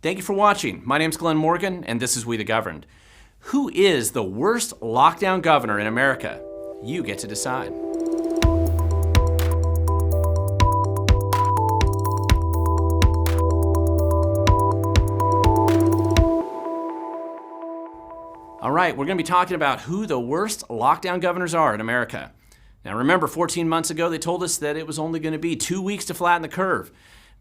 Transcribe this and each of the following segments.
Thank you for watching. My name's Glenn Morgan, and this is We the Governed. Who is the worst lockdown governor in America? You get to decide. All right, we're going to be talking about who the worst lockdown governors are in America. Now remember, 14 months ago, they told us that it was only going to be 2 weeks to flatten the curve.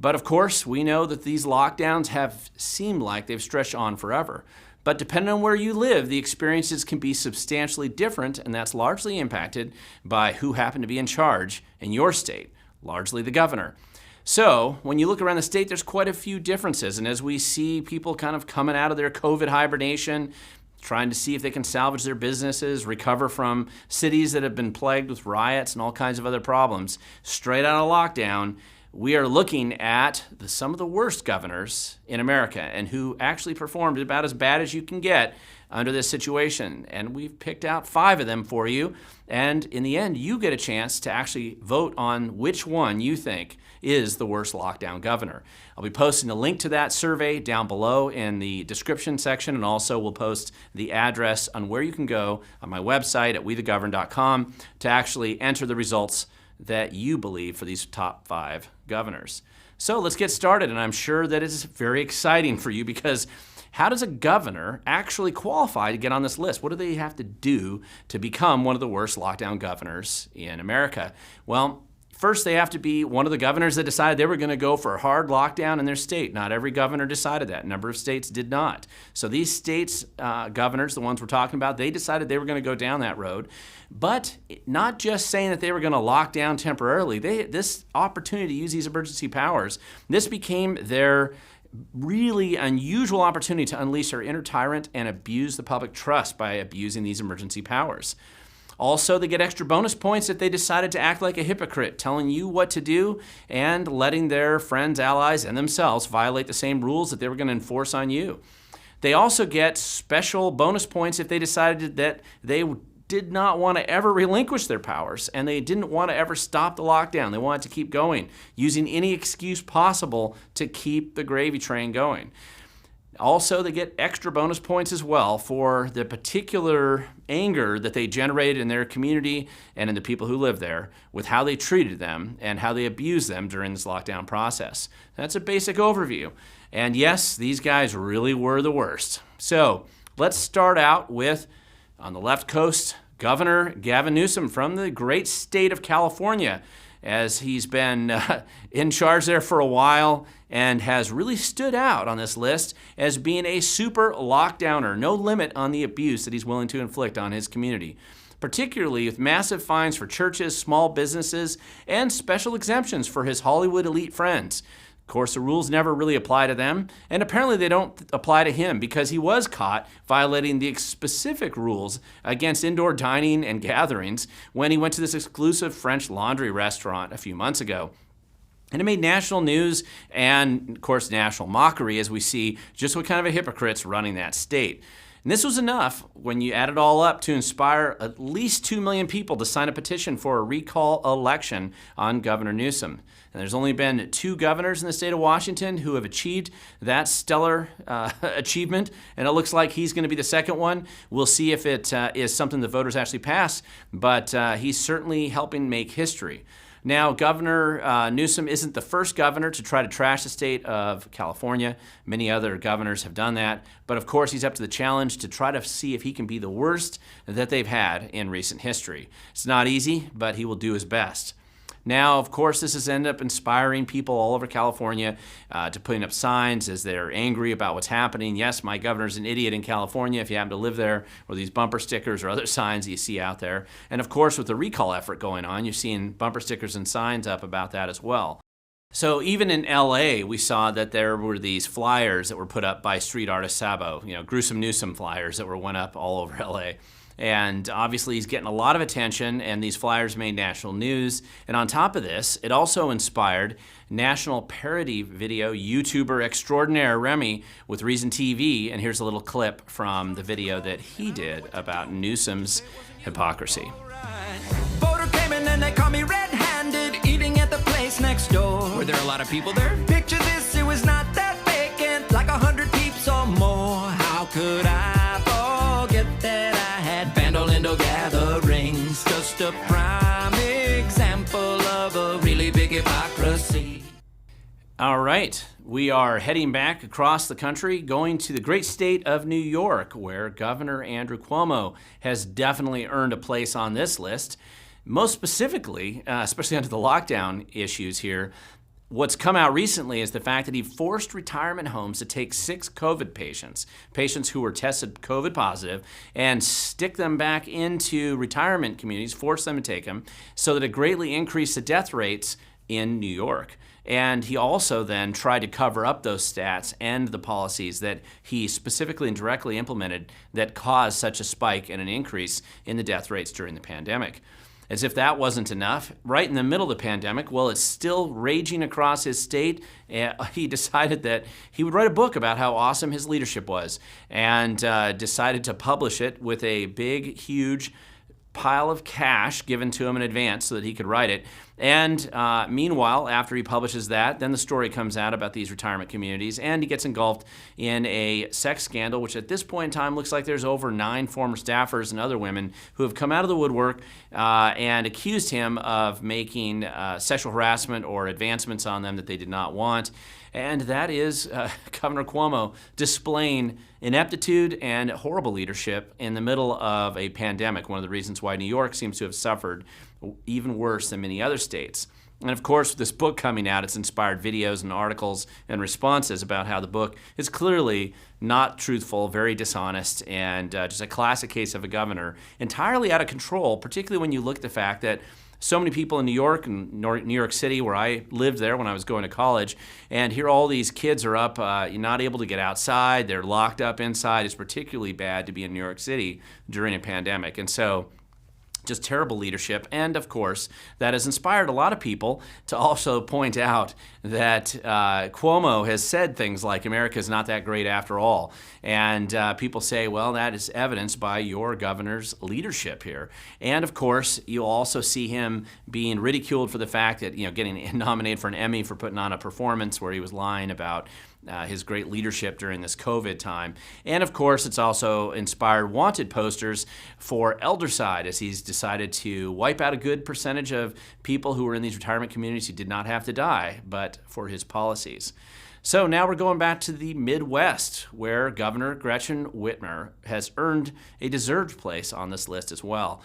But of course, we know that these lockdowns have seemed like they've stretched on forever. But depending on where you live, the experiences can be substantially different, and that's largely impacted by who happened to be in charge in your state, largely the governor. So when you look around the state, there's quite a few differences. And as we see people kind of coming out of their COVID hibernation, trying to see if they can salvage their businesses, recover from cities that have been plagued with riots and all kinds of other problems, straight out of lockdown, we are looking at some of the worst governors in America and who actually performed about as bad as you can get under this situation. And we've picked out 5 of them for you. And in the end, you get a chance to actually vote on which one you think is the worst lockdown governor. I'll be posting a link to that survey down below in the description section, and also we'll post the address on where you can go on my website at wethegovern.com to actually enter the results that you believe for these top 5 governors. So let's get started, and I'm sure that it's very exciting for you, because how does a governor actually qualify to get on this list? What do they have to do to become one of the worst lockdown governors in America? Well, first, they have to be one of the governors that decided they were going to go for a hard lockdown in their state. Not every governor decided that. A number of states did not. So these states' governors, the ones we're talking about, they decided they were going to go down that road. But not just saying that they were going to lock down temporarily. This opportunity to use these emergency powers, this became their really unusual opportunity to unleash their inner tyrant and abuse the public trust by abusing these emergency powers. Also, they get extra bonus points if they decided to act like a hypocrite, telling you what to do and letting their friends, allies, and themselves violate the same rules that they were going to enforce on you. They also get special bonus points if they decided that they did not want to ever relinquish their powers, and they didn't want to ever stop the lockdown. They wanted to keep going, using any excuse possible to keep the gravy train going. Also, they get extra bonus points as well for the particular anger that they generated in their community and in the people who live there with how they treated them and how they abused them during this lockdown process. That's a basic overview. And yes, these guys really were the worst. So let's start out with, on the left coast, Governor Gavin Newsom from the great state of California, as he's been in charge there for a while and has really stood out on this list as being a super lockdowner, no limit on the abuse that he's willing to inflict on his community, particularly with massive fines for churches, small businesses, and special exemptions for his Hollywood elite friends. Of course, the rules never really apply to them, and apparently they don't apply to him, because he was caught violating the specific rules against indoor dining and gatherings when he went to this exclusive French Laundry restaurant a few months ago. And it made national news and, of course, national mockery as we see just what kind of a hypocrite's running that state. And this was enough, when you add it all up, to inspire at least 2 million people to sign a petition for a recall election on Governor Newsom. And there's only been 2 governors in the state of Washington who have achieved that stellar achievement, and it looks like he's going to be the second one. We'll see if it is something the voters actually pass, but he's certainly helping make history. Now, Governor Newsom isn't the first governor to try to trash the state of California. Many other governors have done that. But of course, he's up to the challenge to try to see if he can be the worst that they've had in recent history. It's not easy, but he will do his best. Now, of course, this has ended up inspiring people all over California to putting up signs as they're angry about what's happening. Yes, my governor's an idiot in California, if you happen to live there, or these bumper stickers or other signs that you see out there. And of course, with the recall effort going on, you're seeing bumper stickers and signs up about that as well. So even in LA, we saw that there were these flyers that were put up by street artist Sabo, Gruesome Newsom flyers that went up all over LA. And obviously he's getting a lot of attention, and these flyers made national news. And on top of this, it also inspired national parody video YouTuber extraordinaire Remy with Reason TV. And here's a little clip from the video that he did about Newsom's hypocrisy. Voter came in and they caught me red-handed, eating at the place next door. Were there a lot of people there? Picture this, it was not that vacant, like 100 could I forget that I had Bandolindo gatherings? Just a prime example of a really big hypocrisy. All right, we are heading back across the country, going to the great state of New York, where Governor Andrew Cuomo has definitely earned a place on this list. Most specifically, especially under the lockdown issues here, what's come out recently is the fact that he forced retirement homes to take 6 COVID patients who were tested COVID positive, and stick them back into retirement communities, force them to take them, so that it greatly increased the death rates in New York. And he also then tried to cover up those stats and the policies that he specifically and directly implemented that caused such a spike and an increase in the death rates during the pandemic. As if that wasn't enough, right in the middle of the pandemic, while it's still raging across his state, he decided that he would write a book about how awesome his leadership was, and decided to publish it with a big, huge pile of cash given to him in advance so that he could write it. And meanwhile, after he publishes that, then the story comes out about these retirement communities, and he gets engulfed in a sex scandal, which at this point in time looks like there's over 9 former staffers and other women who have come out of the woodwork and accused him of making sexual harassment or advancements on them that they did not want. And that is Governor Cuomo displaying ineptitude and horrible leadership in the middle of a pandemic, one of the reasons why New York seems to have suffered even worse than many other states. And of course, with this book coming out, it's inspired videos and articles and responses about how the book is clearly not truthful, very dishonest, and just a classic case of a governor entirely out of control, particularly when you look at the fact that so many people in New York and New York City, where I lived there when I was going to college, and here all these kids are up, not able to get outside, they're locked up inside. It's particularly bad to be in New York City during a pandemic. And so just terrible leadership. And of course, that has inspired a lot of people to also point out that Cuomo has said things like America is not that great after all. And people say, well, that is evidenced by your governor's leadership here. And of course, you'll also see him being ridiculed for the fact that, getting nominated for an Emmy for putting on a performance where he was lying about his great leadership during this COVID time. And of course, it's also inspired wanted posters for Elderside, as he's decided to wipe out a good percentage of people who were in these retirement communities who did not have to die, but for his policies. So now we're going back to the Midwest, where Governor Gretchen Whitmer has earned a deserved place on this list as well.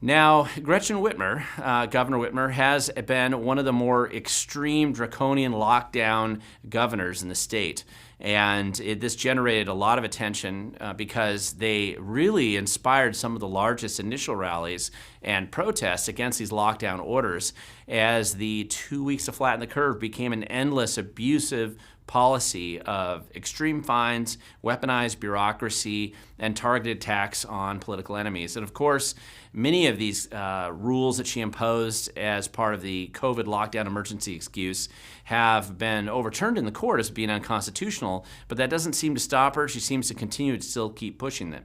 Now, Gretchen Whitmer, Governor Whitmer, has been one of the more extreme draconian lockdown governors in the state. And this generated a lot of attention because they really inspired some of the largest initial rallies and protests against these lockdown orders, as the 2 weeks to flatten the curve became an endless abusive policy of extreme fines, weaponized bureaucracy, and targeted attacks on political enemies. And of course, many of these rules that she imposed as part of the COVID lockdown emergency excuse have been overturned in the court as being unconstitutional, but that doesn't seem to stop her. She seems to continue to still keep pushing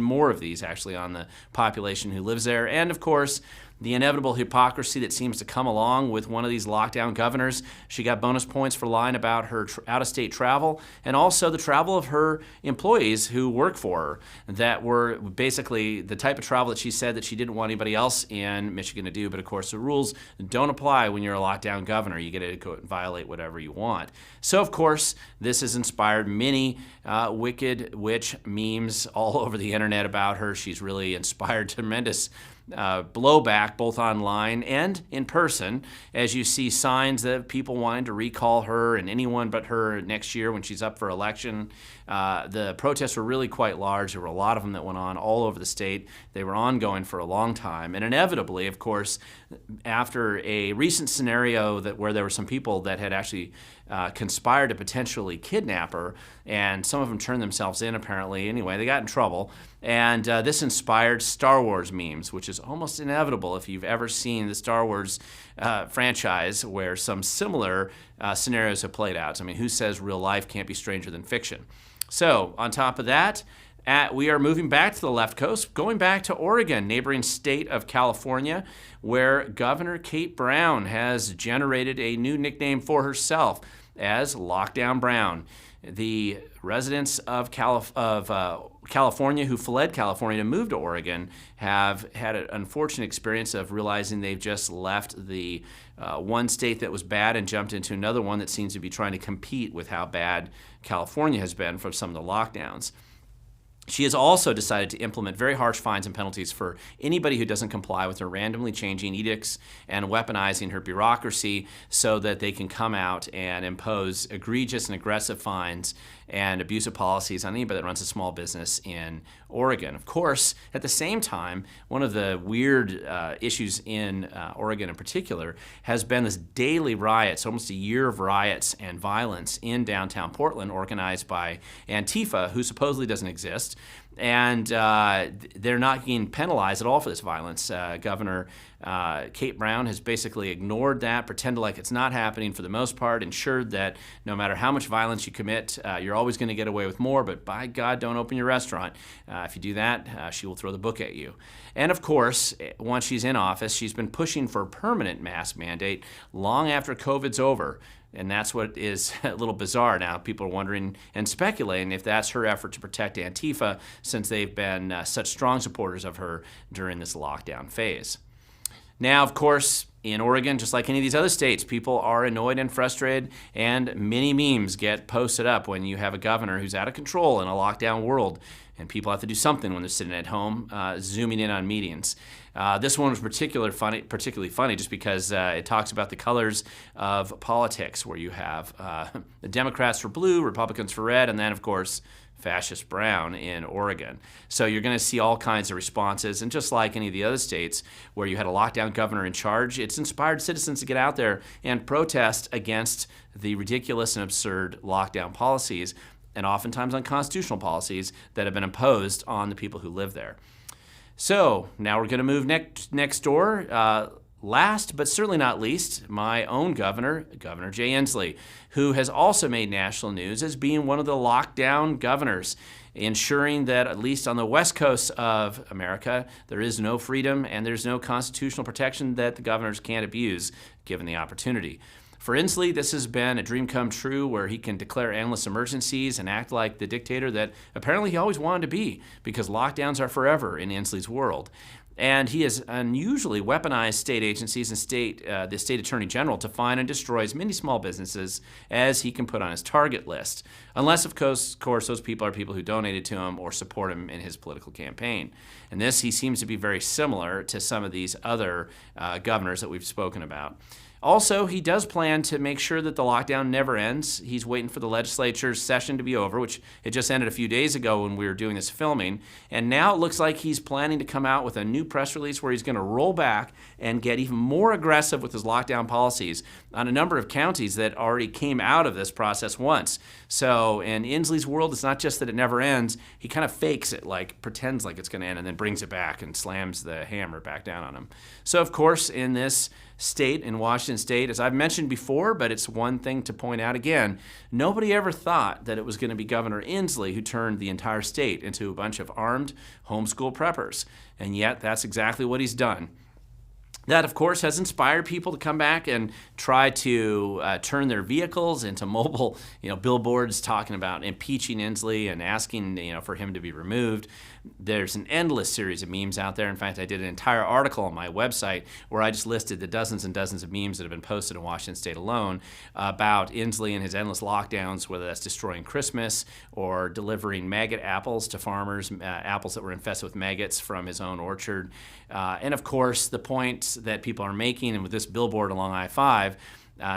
more of these actually on the population who lives there. And of course, the inevitable hypocrisy that seems to come along with one of these lockdown governors. She got bonus points for lying about her out-of-state travel, and also the travel of her employees who work for her, that were basically the type of travel that she said that she didn't want anybody else in Michigan to do. But of course, the rules don't apply when you're a lockdown governor. You get to go and violate whatever you want. So of course, this has inspired many wicked witch memes all over the internet about her. She's really inspired tremendous blowback both online and in person, as you see signs of people wanting to recall her and anyone but her next year when she's up for election. The protests were really quite large. There were a lot of them that went on all over the state. They were ongoing for a long time. And inevitably, of course, after a recent scenario where there were some people that had actually conspired to potentially kidnap her, and some of them turned themselves in apparently. Anyway, they got in trouble. And this inspired Star Wars memes, which is almost inevitable if you've ever seen the Star Wars franchise, where some similar scenarios have played out. I mean, who says real life can't be stranger than fiction? So on top of that, we are moving back to the left coast, going back to Oregon, neighboring state of California, where Governor Kate Brown has generated a new nickname for herself as Lockdown Brown. The residents of California who fled California to move to Oregon have had an unfortunate experience of realizing they've just left the one state that was bad and jumped into another one that seems to be trying to compete with how bad California has been for some of the lockdowns. She has also decided to implement very harsh fines and penalties for anybody who doesn't comply with her randomly changing edicts and weaponizing her bureaucracy so that they can come out and impose egregious and aggressive fines and abusive policies on anybody that runs a small business in Oregon. Of course, at the same time, one of the weird issues in Oregon in particular has been this daily riots, almost a year of riots and violence in downtown Portland organized by Antifa, who supposedly doesn't exist. And they're not being penalized at all for this violence. Governor Kate Brown has basically ignored that, pretended like it's not happening for the most part, ensured that no matter how much violence you commit, you're always going to get away with more, but by God, don't open your restaurant. If you do that, she will throw the book at you. And of course, once she's in office, she's been pushing for a permanent mask mandate long after COVID's over. And that's what is a little bizarre now. People are wondering and speculating if that's her effort to protect Antifa, since they've been such strong supporters of her during this lockdown phase. Now, of course, in Oregon, just like any of these other states, people are annoyed and frustrated, and many memes get posted up when you have a governor who's out of control in a lockdown world, and people have to do something when they're sitting at home, zooming in on meetings. This one was particularly funny just because it talks about the colors of politics, where you have the Democrats for blue, Republicans for red, and then, of course, fascist brown in Oregon. So you're going to see all kinds of responses, and just like any of the other states where you had a lockdown governor in charge, it's inspired citizens to get out there and protest against the ridiculous and absurd lockdown policies, and oftentimes unconstitutional policies that have been imposed on the people who live there. So now we're going to move next door. Last but certainly not least, my own governor, Governor Jay Inslee, who has also made national news as being one of the lockdown governors, ensuring that at least on the west coast of America, there is no freedom and there's no constitutional protection that the governors can't abuse given the opportunity. For Inslee, this has been a dream come true, where he can declare endless emergencies and act like the dictator that apparently he always wanted to be, because lockdowns are forever in Inslee's world. And he has unusually weaponized state agencies and the state attorney general to find and destroy as many small businesses as he can put on his target list, unless, of course, those people are people who donated to him or support him in his political campaign. And this, he seems to be very similar to some of these other governors that we've spoken about. Also, he does plan to make sure that the lockdown never ends. He's waiting for the legislature's session to be over, which it just ended a few days ago when we were doing this filming. And now it looks like he's planning to come out with a new press release where he's going to roll back and get even more aggressive with his lockdown policies on a number of counties that already came out of this process once. So in Inslee's world, it's not just that it never ends. He kind of fakes it, like pretends like it's going to end, and then brings it back and slams the hammer back down on him. So, of course, in this state, in Washington State, as I've mentioned before, but it's one thing to point out again, nobody ever thought that it was going to be Governor Inslee who turned the entire state into a bunch of armed homeschool preppers. And yet, that's exactly what he's done. That, of course, has inspired people to come back and try to turn their vehicles into mobile, billboards talking about impeaching Inslee and asking, for him to be removed. There's an endless series of memes out there. In fact, I did an entire article on my website where I just listed the dozens and dozens of memes that have been posted in Washington State alone about Inslee and his endless lockdowns, whether that's destroying Christmas or delivering maggot apples to farmers, apples that were infested with maggots from his own orchard. And, of course, the point that people are making, and with this billboard along I-5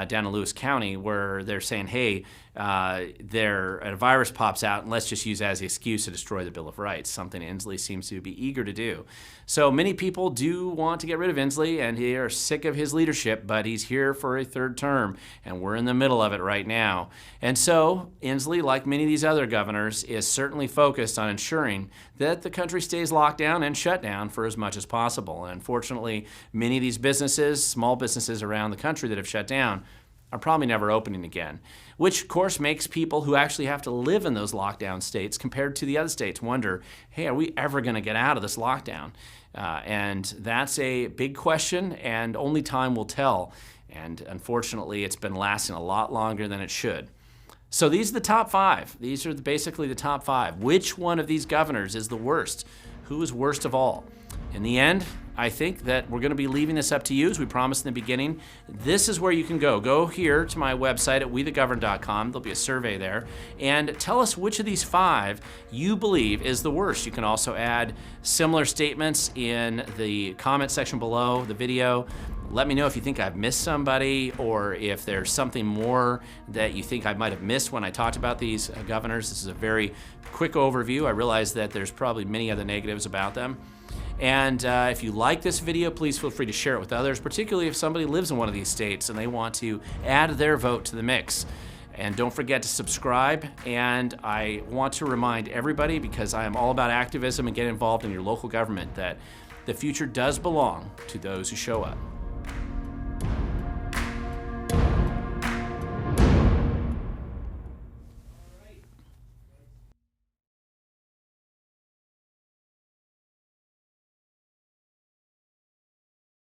down in Lewis County, where they're saying, hey, a virus pops out, and let's just use that as the excuse to destroy the Bill of Rights, something Inslee seems to be eager to do. So many people do want to get rid of Inslee, and they are sick of his leadership, but he's here for a third term, and we're in the middle of it right now. And so Inslee, like many of these other governors, is certainly focused on ensuring that the country stays locked down and shut down for as much as possible. And unfortunately, many of these businesses, small businesses around the country that have shut down, are probably never opening again, which, of course, makes people who actually have to live in those lockdown states compared to the other states wonder, hey, are we ever going to get out of this lockdown? And that's a big question, and only time will tell. And unfortunately, it's been lasting a lot longer than it should. So these are the top 5. These are basically the top 5. Which one of these governors is the worst? Who is worst of all? In the end, I think that we're going to be leaving this up to you, as we promised in the beginning. This is where you can go. Go here to my website at wethegovernor.com. There'll be a survey there. And tell us which of these 5 you believe is the worst. You can also add similar statements in the comment section below the video. Let me know if you think I've missed somebody, or if there's something more that you think I might have missed when I talked about these governors. This is a very quick overview. I realize that there's probably many other negatives about them. And if you like this video, please feel free to share it with others, particularly if somebody lives in one of these states and they want to add their vote to the mix. And don't forget to subscribe. And I want to remind everybody, because I am all about activism and getting involved in your local government, that the future does belong to those who show up.